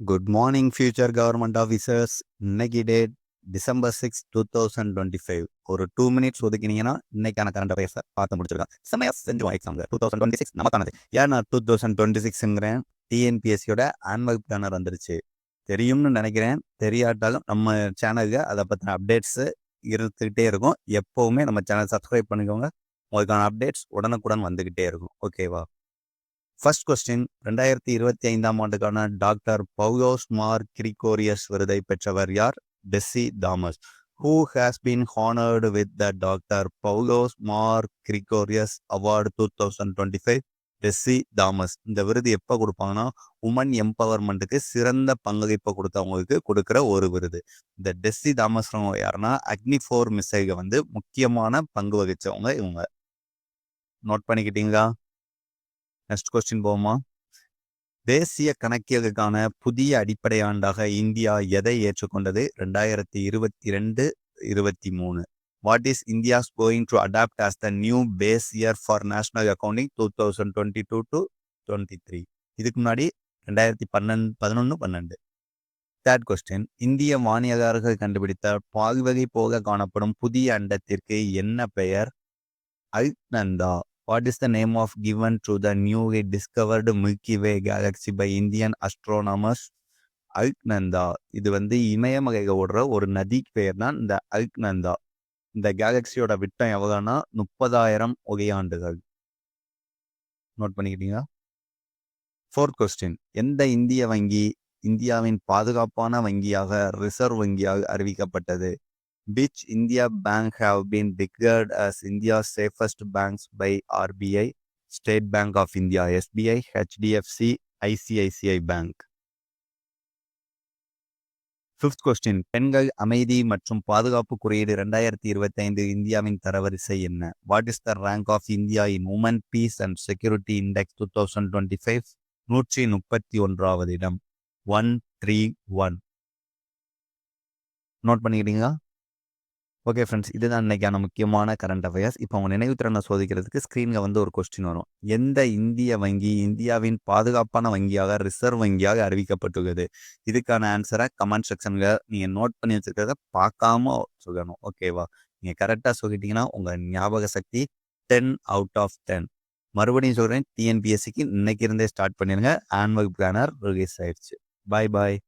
Good morning future government officers. இன்னைக்கு date December 6, 2025. ஒரு 2 minutes ஒதுக்கினீங்கன்னா இன்னைக்கான கரண்ட் அஃபேர்ஸை பார்த்து முடிச்சிருக்கான். செம்மையா செஞ்சுவோம் எக்ஸாம்ல 2026 நமக்கானது. ஏன் நான் 2026ங்கிறேன்? டிஎன்பிஎஸ்சியோட ஆனுவல் பிளானர் வந்துருச்சு. தெரியும்னு நினைக்கிறேன். தெரியாட்டாலும் நம்ம சேனலுக்கு அதை பற்றின அப்டேட்ஸு இருந்துக்கிட்டே இருக்கும். எப்போவுமே நம்ம சேனல் சப்ஸ்கிரைப் பண்ணிக்கோங்க. உங்களுக்கான அப்டேட்ஸ் உடனுக்குடன் வந்துக்கிட்டே இருக்கும். ஓகேவா? ஃபர்ஸ்ட் கொஸ்டின், 2025ஆம் ஆண்டுக்கான டாக்டர் பவுலோஸ் மார் கிரிகோரியஸ் விருதை பெற்றவர் யார்? Tessy Thomas. Who has been honored with the doctor Paulose Mar Gregorios award 2025? Tessy Thomas. இந்த விருது எப்போ கொடுப்பாங்கன்னா, உமன் எம்பவர்மெண்ட்டுக்கு சிறந்த பங்களிப்பை கொடுத்தவங்களுக்கு கொடுக்குற ஒரு விருது. இந்த டெஸ்ஸி தாமஸ் யாருன்னா, அக்னி 4 மிசைலை முக்கியமான பங்கு வகிச்சவங்க இவங்க. நோட் பண்ணிக்கிட்டீங்களா? நெக்ஸ்ட் கொஸ்டின் போமா. தேசிய கணக்கியலுக்கான புதிய அடிப்படை ஆண்டாக இந்தியா எதை ஏற்றுக்கொண்டது? 2022-23. What is India's going to adopt as the new base year for national accounting 2022-23? இதுக்கு முன்னாடி 2011-12. தேர்ட் கொஸ்டின், இந்திய வானியலாளர்கள் கண்டுபிடித்த பால்வகை போல காணப்படும் புதிய அண்டத்திற்கு என்ன பெயர்? அல்நந்தா. What is the name of given to the newly discovered Milky Way galaxy by Indian astronomers? அல்நந்தா. இது இமயமலையில் ஓடுற ஒரு நதிக்கு பெயர் தான் இந்த அல்நந்தா. இந்த கேலக்சியோட விட்டம் எவ்வளோனா 30,000 ஒளியாண்டுகள். நோட் பண்ணிக்கிட்டீங்களா? ஃபோர்த் கொஸ்டின், எந்த இந்திய வங்கி இந்தியாவின் பாதுகாப்பான வங்கியாக ரிசர்வ் வங்கியாக அறிவிக்கப்பட்டது? Which India bank have been declared as India's safest banks by RBI? State Bank of India, SBI, HDFC, ICICI Bank. Fifth question, பெண்கள் அமைதி மற்றும் பாதுகாப்பு குறியீடு 2025 இந்தியாவின் தரவரிசை என்ன? What is the rank of India in women peace and security index 2025? 131வது இடம். 131. நோட் பண்ணிக்கிட்டீங்களா? ஓகே ஃப்ரெண்ட்ஸ், இதுதான் இன்னைக்கான முக்கியமான கரண்ட் அஃபேர்ஸ். இப்போ அவங்க நினைவுத்திறனை சோதிக்கிறதுக்கு ஸ்க்ரீனில் ஒரு கொஸ்டின் வரும். எந்த இந்திய வங்கி இந்தியாவின் பாதுகாப்பான வங்கியாக ரிசர்வ் வங்கியாக அறிவிக்கப்பட்டுள்ளது? இதுக்கான ஆன்சரை கமெண்ட் செக்ஷனில் நீங்கள் நோட் பண்ணி வச்சுருக்கிறத பார்க்காம சொல்லணும். ஓகேவா? நீங்கள் கரெக்டாக சொல்லிட்டீங்கன்னா உங்கள் ஞாபக சக்தி 10 out of 10. மறுபடியும் சொல்கிறேன், டிஎன்பிஎஸ்சிக்கு இன்னைக்கு இருந்தே ஸ்டார்ட் பண்ணிடுங்க. ஆனுவல் பிளானர் ரிலீஸ் ஆயிடுச்சு. பாய் பாய்.